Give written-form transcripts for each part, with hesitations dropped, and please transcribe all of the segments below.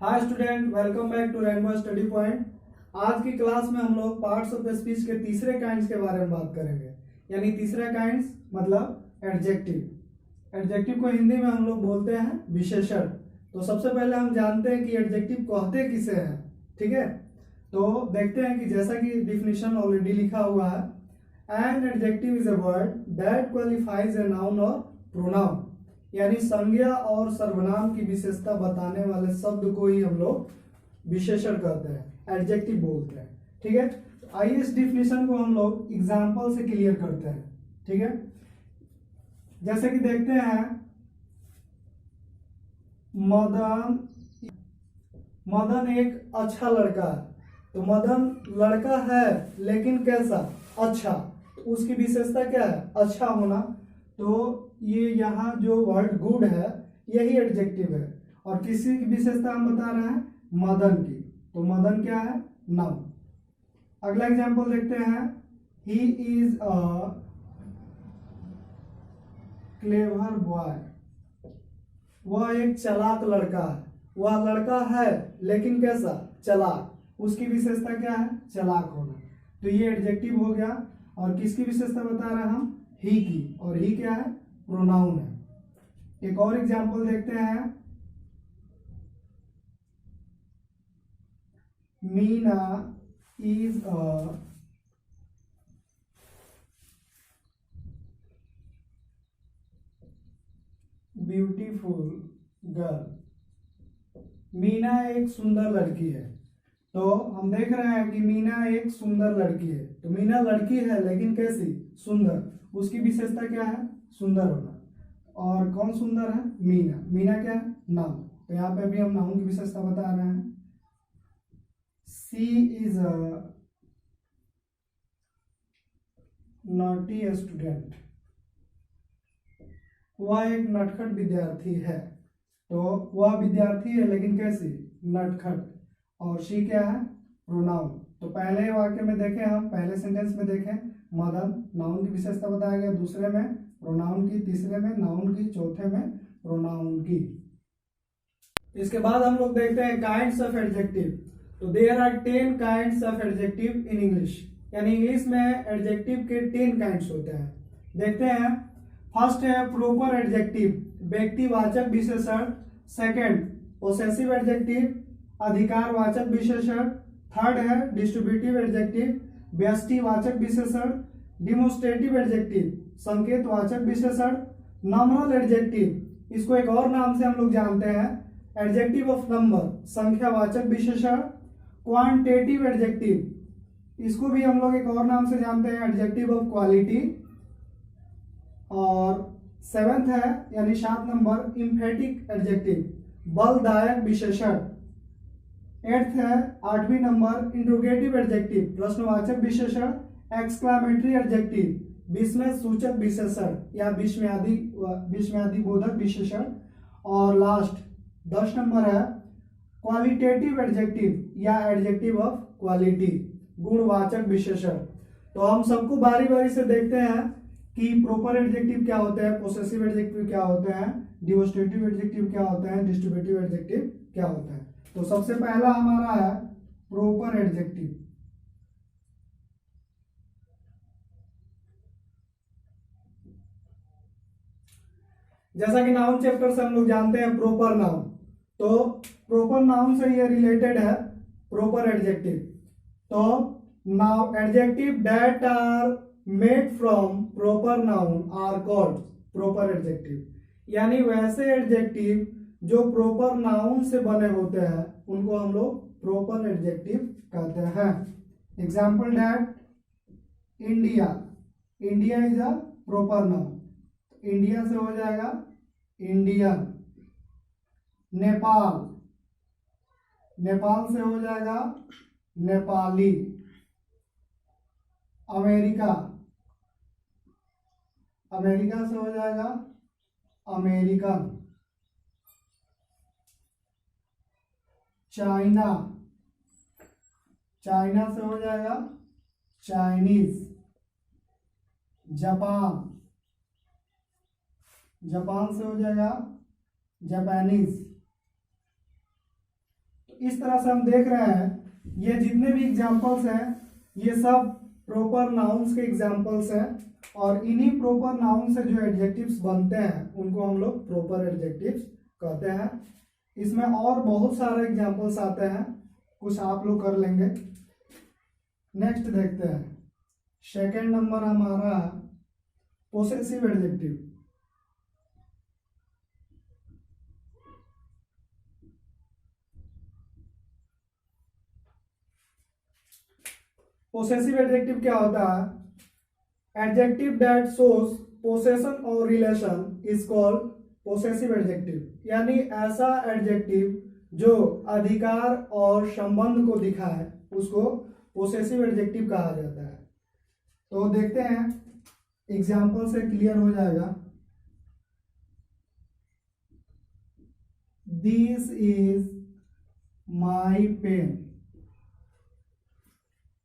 Hi student, welcome back to rainbow study point. आज की class में हम लोग पार्ट्स ऑफ स्पीच के तीसरे काइंड्स के बारे में बात करेंगे। यानी तीसरा काइंड्स मतलब एडजेक्टिव। एडजेक्टिव को हिंदी में हम लोग बोलते हैं विशेषण। तो सबसे पहले हम जानते हैं कि एडजेक्टिव कहते किसे हैं। ठीक है, तो देखते हैं कि जैसा कि डिफिनीशन ऑलरेडी लिखा हुआ है, an adjective is a word that qualifies a noun और प्रोनाउन। यानी संज्ञा और सर्वनाम की विशेषता बताने वाले शब्द को ही हम लोग विशेषण कहते हैं, एडजेक्टिव बोलते हैं। ठीक है, तो आइए इस डिफिनेशन को हम लोग एग्जाम्पल से क्लियर करते हैं। ठीक है, जैसे कि देखते हैं, मदन मदन एक अच्छा लड़का है। तो मदन लड़का है लेकिन कैसा? अच्छा। तो उसकी विशेषता क्या है? अच्छा होना। तो ये यहाँ जो वर्ड गुड है यही एडजेक्टिव है। और किसी की विशेषता हम बता रहे हैं? मदन की। तो मदन क्या है? नाउन। अगला एग्जांपल देखते हैं, he is a clever boy. वह एक चालाक लड़का है। वह लड़का है लेकिन कैसा? चालाक। उसकी विशेषता क्या है? चालाक होना। तो ये एडजेक्टिव हो गया। और किसकी विशेषता बता रहे हैं हम? ही की। और ही क्या है? प्रोनाउन है। एक और एग्जांपल देखते हैं, Meena is a beautiful girl. Meena एक सुंदर लड़की है। तो हम देख रहे हैं कि मीना एक सुंदर लड़की है। तो मीना लड़की है लेकिन कैसी? सुंदर। उसकी विशेषता क्या है? सुंदर होना। और कौन सुंदर है? मीना। मीना क्या है? नाउन। तो यहाँ पे भी हम नाउन की विशेषता बता रहे हैं। सी इज अ नॉटी स्टूडेंट। वह एक नटखट विद्यार्थी है। तो वह विद्यार्थी है लेकिन कैसी? नटखट। और शी क्या है? प्रोनाउन। तो पहले वाक्य में देखें, हम पहले सेंटेंस में देखें, मदन नाउन की विशेषता बताया गया, दूसरे में प्रोनाउन की, तीसरे में नाउन की, चौथे में प्रोनाउन की। इसके बाद हम लोग देखते हैं काइंड्स ऑफ एडजेक्टिव। तो there are 10 kinds of adjective in English. यानी इंग्लिश में एडजेक्टिव के 10 काइंड्स होते हैं। देखते हैं, फर्स्ट है प्रॉपर एडजेक्टिव, व्यक्तिवाचक विशेषण। सेकंड पोसेसिव एडजेक्टिव, अधिकारवाचक विशेषण। थर्ड है डिस्ट्रीब्यूटिव एडजेक्टिव, व्यष्टिवाचक विशेषण। डिमोस्ट्रेटिव एडजेक्टिव, संकेतवाचक विशेषण। नॉमिनल एडजेक्टिव, इसको एक और नाम से हम लोग जानते हैं, एडजेक्टिव ऑफ नंबर, संख्यावाचक विशेषण। क्वांटिटेटिव एडजेक्टिव, इसको भी हम लोग एक और नाम से जानते हैं, एडजेक्टिव ऑफ क्वालिटी। और सेवेंथ है यानी 7 नंबर, इम्फेटिक एडजेक्टिव, बलदायक विशेषण। एट्थ है 8वीं नंबर, इंट्रोगेटिव एडजेक्टिव, प्रश्नवाचक विशेषण। एक्सक्लामेटरी एडजेक्टिव, विस्मय सूचक विशेषण या विस्मयादि बोधक विशेषण। और लास्ट 10 नंबर है क्वालिटेटिव एडजेक्टिव या एडजेक्टिव ऑफ क्वालिटी, गुणवाचक विशेषण। तो हम सबको बारी बारी से देखते हैं कि प्रॉपर एडजेक्टिव क्या होते हैं, पोसेसिव एडजेक्टिव क्या होते हैं, डिमोस्ट्रेटिव एडजेक्टिव क्या होते हैं, डिस्ट्रीब्यूटिव एडजेक्टिव क्या होते हैं। तो सबसे पहला हमारा है प्रॉपर एडजेक्टिव। जैसा कि नाउन चैप्टर से हम लोग जानते हैं प्रॉपर नाउन, तो प्रॉपर नाउन से ये रिलेटेड है प्रॉपर एडजेक्टिव। तो now adjective that are made from proper noun are called proper adjective. यानी वैसे एडजेक्टिव जो प्रॉपर नाउन से बने होते हैं उनको हम लोग प्रॉपर एडजेक्टिव कहते हैं। Example that India, India is a proper noun. India से हो जाएगा इंडियन। नेपाल, नेपाल से हो जाएगा नेपाली। अमेरिका, अमेरिका से हो जाएगा अमेरिकन। चाइना, चाइना से हो जाएगा चाइनीज। जापान, जापान से हो जाएगा जापानीज। इस तरह से हम देख रहे हैं ये जितने भी एग्जाम्पल्स हैं ये सब प्रॉपर नाउन्स के एग्जाम्पल्स हैं, और इन्हीं प्रॉपर नाउन से जो एडजेक्टिव्स बनते हैं उनको हम लोग प्रॉपर एडजेक्टिव्स कहते हैं। इसमें और बहुत सारे एग्जाम्पल्स आते हैं, कुछ आप लोग कर लेंगे। नेक्स्ट देखते हैं, सेकेंड नंबर हमारा पोसेसिव एडजेक्टिव। पोसेसिव एडजेक्टिव क्या होता है? एडजेक्टिव दैट शोज पोसेशन और relation is called possessive adjective. यानी ऐसा एडजेक्टिव जो अधिकार और संबंध को दिखाए उसको पोसेसिव एडजेक्टिव कहा जाता है। तो देखते हैं, एग्जाम्पल से क्लियर हो जाएगा। This is my pen.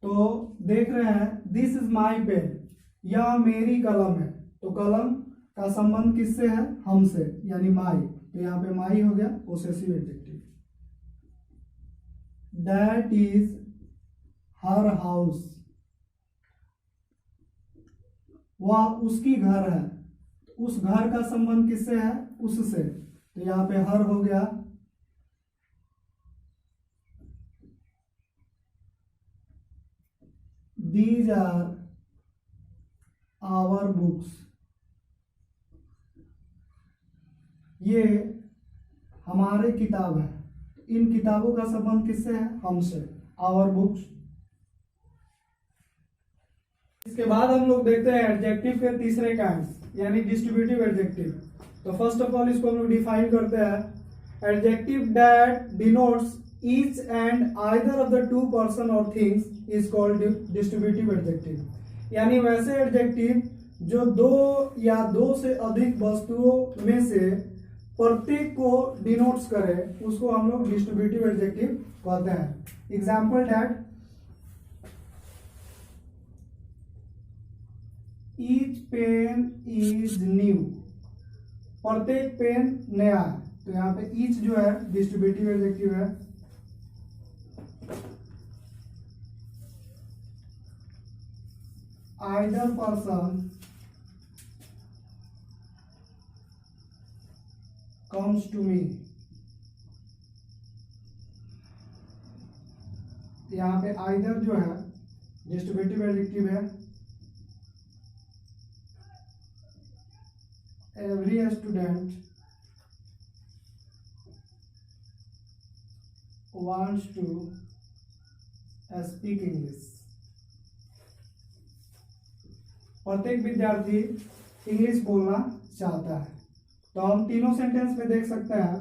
तो देख रहे हैं दिस इज माई पेन, यह मेरी कलम है। तो कलम का संबंध किससे है? हमसे, यानी माई। तो यहाँ पे माई हो गया possessive adjective. That is her house, वह उसकी घर है। उस घर का संबंध किससे है? उससे। तो यहाँ पे हर हो गया। These are our books, ये हमारे किताब है। इन किताबों का संबंध किससे है? हमसे, our books। इसके बाद हम लोग देखते हैं एडजेक्टिव के तीसरे काइंड्स, यानी डिस्ट्रीब्यूटिव एडजेक्टिव। तो फर्स्ट ऑफ ऑल इसको हम लोग डिफाइन करते हैं। Adjective that denotes each and either of the two person or things is called distributive adjective। यानी वैसे एडजेक्टिव जो दो या दो से अधिक वस्तुओं में से प्रत्येक को डिनोट्स करे उसको हम लोग डिस्ट्रीब्यूटिव एडजेक्टिव कहते हैं। Example that each pen is new, प्रत्येक पेन नया है। तो यहाँ पे ईच जो है डिस्ट्रीब्यूटिव एडजेक्टिव है। Either person comes to me, यहाँ पे either जो है डिस्ट्रीब्यूटिव एडजेक्टिव है। Every student wants to speak English, प्रत्येक विद्यार्थी इंग्लिश बोलना चाहता है। तो हम तीनों सेंटेंस में देख सकते हैं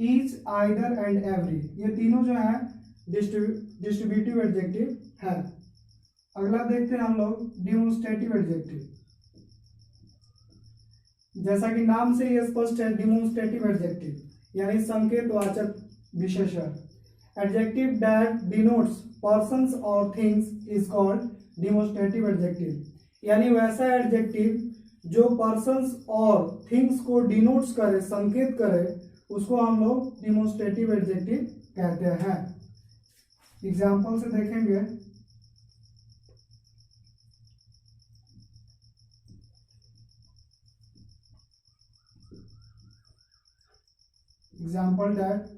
ईच, आइदर एंड एवरी, ये तीनों जो है डिस्ट्रीब्यूटिव एडजेक्टिव है। अगला देखते हैं हम लोग डिमोन्स्ट्रेटिव एडजेक्टिव। जैसा कि नाम से ये स्पष्ट है, डिमोन्स्ट्रेटिव एडजेक्टिव यानी संकेतवाचक विशेषण। एडजेक्टिव दैट डिनोट्स पर्सन्स और things is called demonstrative adjective. यानी वैसा एडजेक्टिव जो पर्सन्स और थिंग्स को डिनोट्स करे, संकेत करे, उसको हम लोग डिमोन्स्ट्रेटिव एडजेक्टिव कहते हैं। एग्जाम्पल से देखेंगे, example that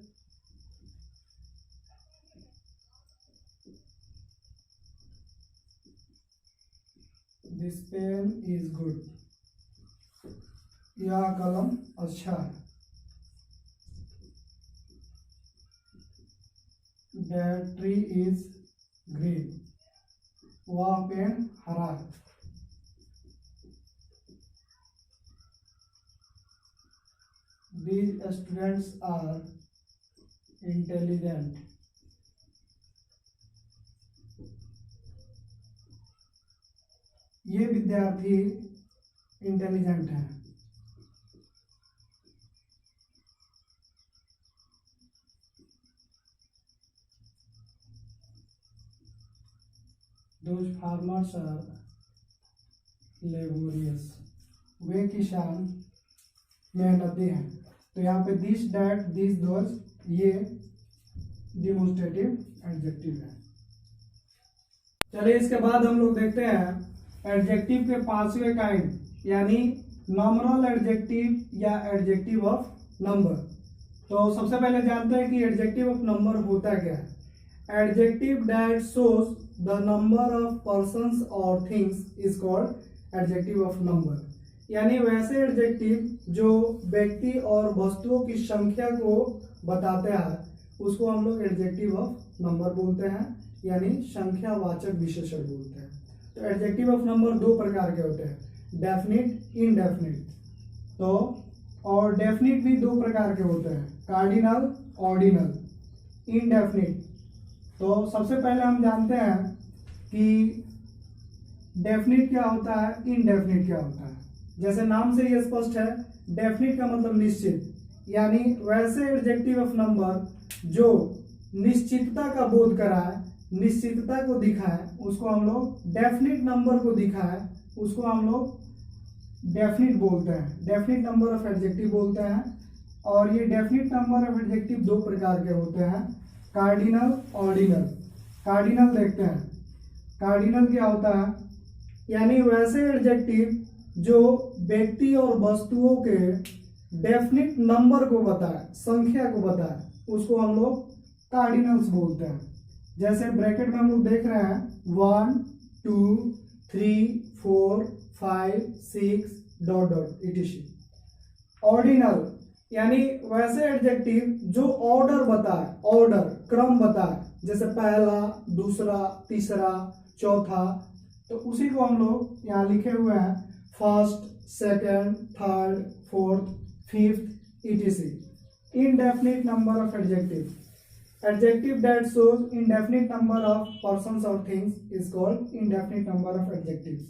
this pen is good, यह कलम अच्छा है। दैट ट्री इज ग्रीन, वह पेड़ हरा है। These students are intelligent, ये विद्यार्थी इंटेलिजेंट हैं। Those farmers are laborious, वे किसान मेहनती हैं। तो यहाँ पे दिस, डैट, दिस, दोज, ये डिमोन्स्ट्रेटिव एडजेक्टिव है। चलिए इसके बाद हम लोग देखते हैं एडजेक्टिव के 5वें काइंड, यानी नॉमिनल एडजेक्टिव या एडजेक्टिव ऑफ नंबर। तो सबसे पहले जानते हैं कि एडजेक्टिव ऑफ नंबर होता क्या है। Adjective that shows the number of persons और things is called adjective of number. यानी वैसे एडजेक्टिव जो व्यक्ति और वस्तुओं की संख्या को बताते हैं उसको हम लोग एडजेक्टिव ऑफ नंबर बोलते हैं, यानी संख्यावाचक विशेषण बोलते हैं। तो एडजेक्टिव ऑफ नंबर दो प्रकार के होते हैं, डेफिनिट, इनडेफिनिट। तो और डेफिनिट भी दो प्रकार के होते हैं, कार्डिनल, ऑर्डिनल। इनडेफिनिट, तो सबसे पहले हम जानते हैं कि डेफिनिट क्या होता है, इनडेफिनिट क्या होता है। जैसे नाम से ये स्पष्ट है, डेफिनिट का मतलब निश्चित, यानी वैसे एडजेक्टिव ऑफ नंबर जो निश्चितता का बोध कराए, निश्चितता को दिखाए, उसको हम लोग डेफिनिट नंबर को दिखाए, उसको हम लोग डेफिनिट बोलते हैं, डेफिनिट नंबर ऑफ एडजेक्टिव बोलते हैं। और ये डेफिनिट नंबर ऑफ एडजेक्टिव दो प्रकार के होते हैं, कार्डिनल, ऑर्डिनल। कार्डिनल देखते हैं, कार्डिनल क्या होता है, यानी वैसे एडजेक्टिव जो व्यक्ति और वस्तुओं के डेफिनिट नंबर को बताए, संख्या को बताए, उसको हम लोग कार्डिनल्स बोलते हैं। जैसे ब्रैकेट में हम लोग देख रहे हैं 1 2 3 4 5 6 ... etc। ऑर्डिनल यानी वैसे एडजेक्टिव जो ऑर्डर बताए, ऑर्डर, क्रम बताए, जैसे पहला, दूसरा, तीसरा, चौथा। तो उसी को हम लोग यहाँ लिखे हुए हैं, first, second, third, fourth, fifth, etc। indefinite number of adjective that shows indefinite number of persons or things is called indefinite number of adjectives।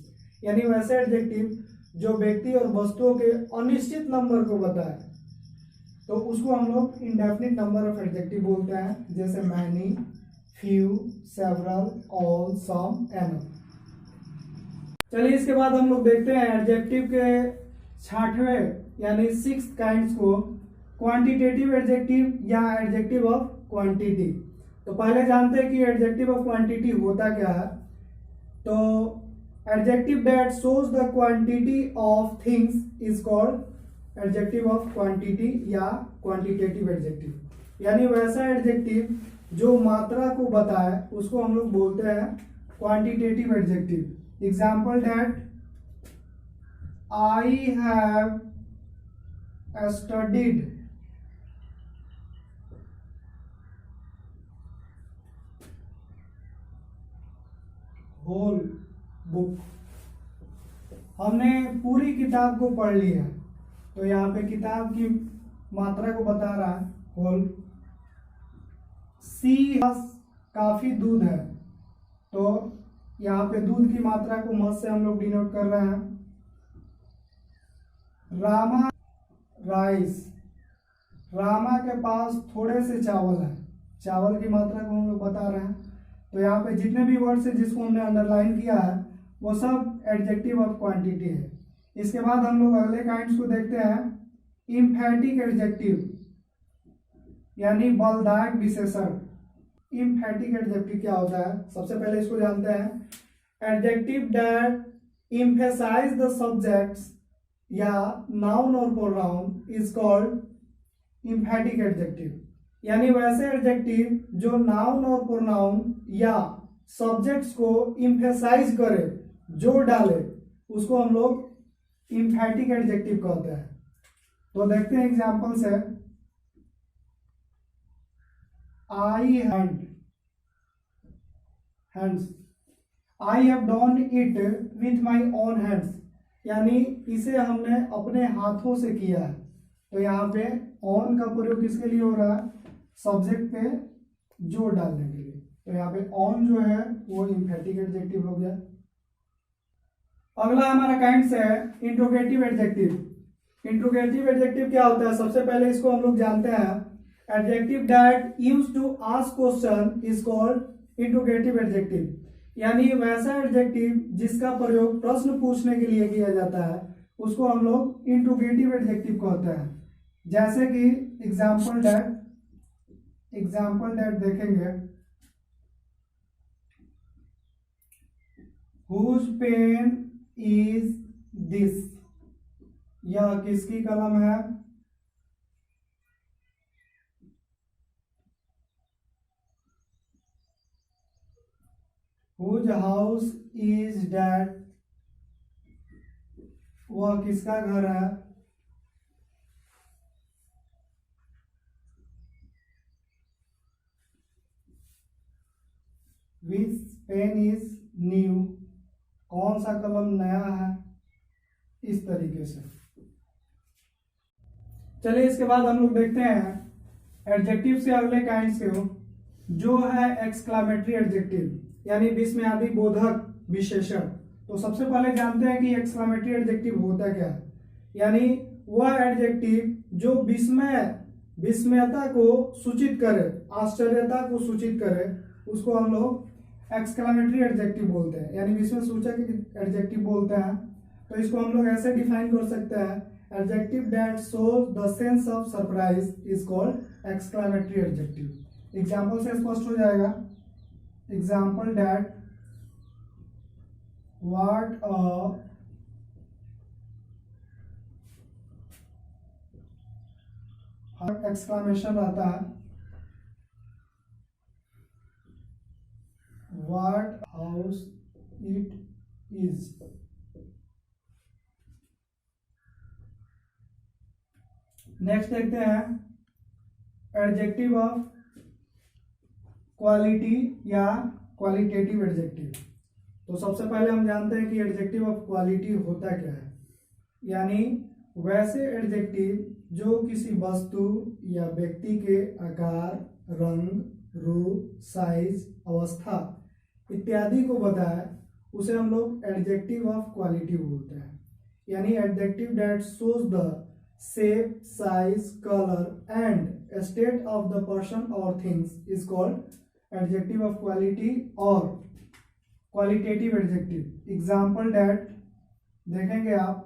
यानी वैसे एडजेक्टिव जो व्यक्ति और वस्तुओं के अनिश्चित नंबर को बताए, तो उसको हम लोग indefinite number of adjective बोलते हैं, जैसे many, few, several, all, some, enough। चलिए इसके बाद हम लोग देखते हैं एडजेक्टिव के 6वें यानी 6th काइंड्स को, क्वांटिटेटिव एडजेक्टिव या एडजेक्टिव ऑफ क्वांटिटी। तो पहले जानते हैं कि एडजेक्टिव ऑफ क्वांटिटी होता क्या है। तो adjective that shows the quantity of things is called adjective of quantity या क्वांटिटेटिव एडजेक्टिव। यानी वैसा एडजेक्टिव जो मात्रा को बताए उसको हम लोग बोलते हैं quantitative adjective. Example that I have studied whole book। हमने पूरी किताब को पढ़ लिया, तो यहाँ पे किताब की मात्रा को बता रहा है, होल। सी काफी दूध है, तो यहाँ पे दूध की मात्रा को मस से हम लोग डिनोट कर रहे हैं। रामा राइस, रामा के पास थोड़े से चावल है, चावल की मात्रा को हम लोग बता रहे हैं। तो यहाँ पे जितने भी वर्ड्स है जिसको हमने अंडरलाइन किया है वो सब एडजेक्टिव ऑफ क्वांटिटी है। इसके बाद हम लोग अगले काइंड्स को देखते हैं, इम्फैटिक एडजेक्टिव यानी बलदायक विशेषण। इम्फैटिक एडजेक्टिव क्या होता है, सबसे पहले इसको जानते हैं। Adjective that emphasise the subjects या नाउन और pronoun is called emphatic adjective. यानी वैसे एडजेक्टिव जो नाउन और प्रोनाउन या सब्जेक्ट्स को इम्फेसाइज करे, जोर डाले, उसको हम लोग इम्फैटिक एडजेक्टिव कहते हैं। तो देखते हैं एग्जांपल्स है, I hands, I have done it with my own hands, यानी इसे हमने अपने हाथों से किया है। तो यहाँ पे ऑन का प्रयोग किसके लिए हो रहा है, सब्जेक्ट पे जोर डालने के लिए। तो यहाँ पे ऑन जो है वो इम्फैटिक एडजेक्टिव हो गया। अगला हमारा काइंड्स है इंट्रोगेटिव एडजेक्टिव। इंट्रोगेटिव एडजेक्टिव क्या होता है, सबसे पहले इसको हम लोग जानते हैं। Adjective that used to ask question is called interrogative adjective. यानी वैसा एडजेक्टिव जिसका प्रयोग प्रश्न पूछने के लिए किया जाता है उसको हम लोग इंट्रोगेटिव एडजेक्टिव कहते हैं। जैसे कि एग्जाम्पल दैट एग्जाम्पल डेट देखेंगे, हुज पेन इज दिस, यह किसकी कलम है। हुज हाउस इज डैट, वह किसका घर है। विच पेन इज न्यू, कौन सा कलम नया है। इस तरीके से। चलिए इसके बाद हम लोग देखते हैं एडजेक्टिव से अगले काइंड के जो है एक्सक्लामेटरी एडजेक्टिव यानी विस्मयादि बोधक विशेषण। तो सबसे पहले जानते हैं कि एक्सक्लामेटरी एडजेक्टिव होता क्या है। यानी वह एडजेक्टिव जो विस्मयता को सूचित करे, आश्चर्यता को सूचित करे, उसको हम लोग एक्सक्लामेटरी एडजेक्टिव बोलते हैं, यानी विस्मय सूचक एडजेक्टिव बोलते हैं। तो इसको हम लोग ऐसे डिफाइन कर सकते हैं, adjective that shows the sense of surprise is called exclamatory adjective. Example से स्पष्ट हो जाएगा। एग्जाम्पल दैट व्हाट एक्सक्लामेशन रहता है, what house it is. Next देखते हैं एडजेक्टिव ऑफ क्वालिटी या क्वालिटेटिव एडजेक्टिव। तो सबसे पहले हम जानते हैं कि एडजेक्टिव ऑफ क्वालिटी होता क्या है। यानी वैसे एडजेक्टिव जो किसी वस्तु या व्यक्ति के आकार, रंग, रूप, साइज, अवस्था इत्यादि को बताए, उसे हम लोग एडजेक्टिव ऑफ क्वालिटी बोलते हैं। यानी adjective that shows the shape, size, color and state of the person or things is called adjective of quality or qualitative adjective. Example that देखेंगे आप,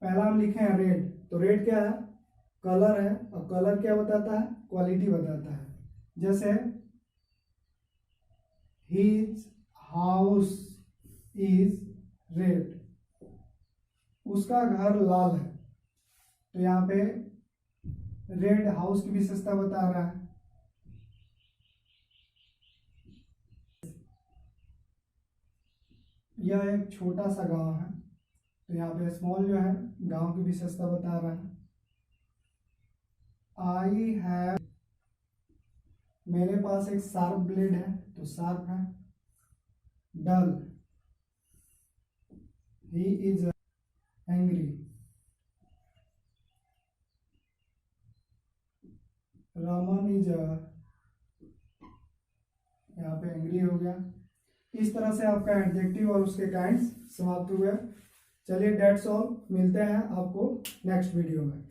पहला हम लिखे हैं रेड, तो रेड क्या है, कलर है, और कलर क्या बताता है, क्वालिटी बताता है। जैसे his house is red, उसका घर लाल है। तो यहाँ पे रेड हाउस की विशेषता बता रहा है। यह एक छोटा सा गांव है, तो यहाँ पे स्मॉल जो है गांव की विशेषता बता रहा है। आई हैव, मेरे पास एक शार्प ब्लेड है, तो शार्प है। Dull, he is angry, Raman is, यहाँ पे एंग्री हो गया। इस तरह से आपका एडजेक्टिव और उसके काइंड्स समाप्त हुए। चलिए दैट्स ऑल, मिलते हैं आपको नेक्स्ट वीडियो में।